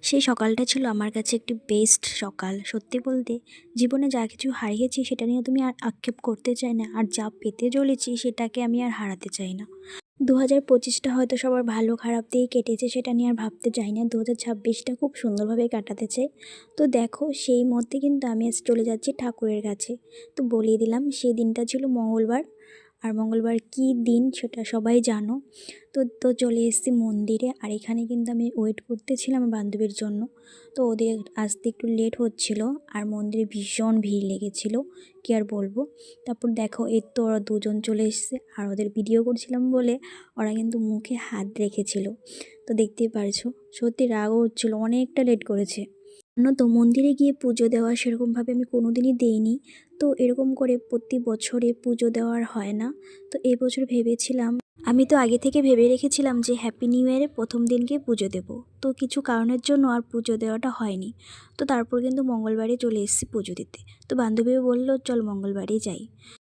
সেই সকালটা ছিল আমার কাছে একটি বেস্ট সকাল। সত্যি বলতে জীবনে যা কিছু হারিয়েছি সেটা নিয়ে তুমি আর আক্ষেপ করতে চাই না, আর যা পেতে চলেছি সেটাকে আমি আর হারাতে চাই না। 2025টা হয়তো সবার ভালো খারাপ দিয়েই কেটেছে, সেটা নিয়ে আর ভাবতে চাই না। 2026টা খুব সুন্দরভাবে কাটাতে চাই। তো দেখো, সেই মধ্যে কিন্তু আমি আজ চলে যাচ্ছি ঠাকুরের কাছে। তো বলিয়ে দিলাম, সেই দিনটা ছিল মঙ্গলবার। আর মঙ্গলবার কী দিন সেটা সবাই জানো। তো তো চলে এসেছি মন্দিরে, আর এখানে কিন্তু আমি ওয়েট করতেছিলাম আমার বান্ধবীর জন্য। তো ওদের আসতে একটু লেট হচ্ছিল, আর মন্দিরে ভীষণ ভিড় লেগেছিল, কী আর বলবো। তারপর দেখো, এই তো ওরা দুজন চলে এসেছে, আর ওদের ভিডিও করছিলাম বলে ওরা কিন্তু মুখে হাত রেখেছিল। তো দেখতেই পারছো, সত্যি রাগও হচ্ছিলো, অনেকটা লেট করেছে। জানো তো, মন্দিরে গিয়ে পুজো দেওয়া সেরকমভাবে আমি কোনো দিনই দেইনি। তো এরকম করে প্রতি বছরে পুজো দেওয়ার হয় না। তো এবছর ভেবেছিলাম, আমি তো আগে থেকে ভেবে রেখেছিলাম যে হ্যাপি নিউ ইয়ারের প্রথম দিনকে পুজো দেব। তো কিছু কারণের জন্য আর পুজো দেওয়াটা হয়নি। তো তারপর কিন্তু মঙ্গলবারে চলে এসেছি পুজো দিতে। তো বান্ধবীও বললো চল মঙ্গলবারেই যাই।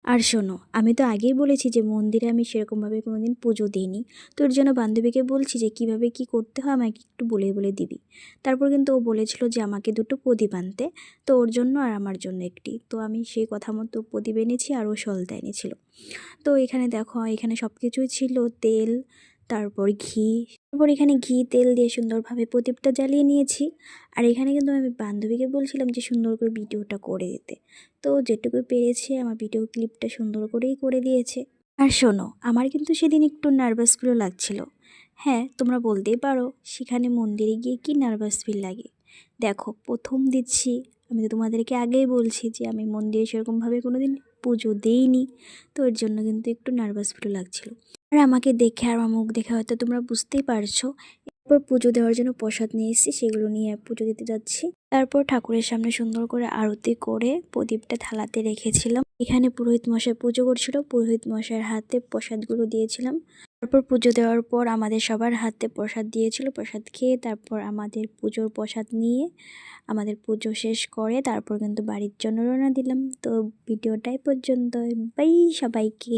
আর শোনো, আমি তো আগেই বলেছি যে মন্দিরে আমি সেরকমভাবে কোনো দিন পুজো দিইনি। তো এর জন্য বান্ধবীকে বলছি যে কীভাবে কী করতে হয় আমাকে একটু বলে বলে দিবি। তারপর কিন্তু ও বলেছিল যে আমাকে দুটো প্রদীপ আনতে। তো ওর জন্য আর আমার জন্য একটি। তো আমি সেই কথা মতো প্রদীপ এনেছি, আর ও সলতা এনেছিল। তো এখানে দেখো, এখানে সব কিছুই ছিল, তেল, তারপর ঘি। তারপর এখানে ঘি তেল দিয়ে সুন্দরভাবে প্রদীপটা জ্বালিয়ে নিয়েছি। আর এখানে কিন্তু আমি বান্ধবীকে বলছিলাম যে সুন্দর করে ভিডিওটা করে দিতে। তো যেটুকু পেরেছে আমার ভিডিও ক্লিপটা সুন্দর করেই করে দিয়েছে। আর শোনো, আমার কিন্তু সেদিন একটু নার্ভাস ফিলও লাগছিল। হ্যাঁ, তোমরা বলতেই পারো সেখানে মন্দিরে গিয়ে কি নার্ভাস ফিল লাগে। দেখো, প্রথম দিচ্ছি। আমি তো তোমাদেরকে আগেই বলছি যে আমি মন্দিরে সেরকমভাবে কোনো দিন পুজো দেইনি। তো এর জন্য কিন্তু একটু নার্ভাস ফিল লাগছিল। আর আমাকে দেখে আর আমার মুখ দেখে হয়তো তোমরা বুঝতেই পারছো। এরপর পুজো দেওয়ার জন্য প্রসাদ নিয়ে এসেছি, সেগুলো নিয়ে পুজো দিতে যাচ্ছি। তারপর ঠাকুরের সামনে সুন্দর করে আরতি করে প্রদীপটা থালাতে রেখেছিলাম। এখানে পুরোহিত মশাই পুজো করছিল, পুরোহিত মশাইয়ের হাতে প্রসাদগুলো দিয়েছিলাম। তারপর পুজো দেওয়ার পর আমাদের সবার হাতে প্রসাদ দিয়েছিল। প্রসাদ খেয়ে তারপর আমাদের পুজোর প্রসাদ নিয়ে আমাদের পুজো শেষ করে তারপর কিন্তু বাড়ির জন্য রওনা দিলাম। তো ভিডিওটাই পর্যন্ত, বাই সবাইকে।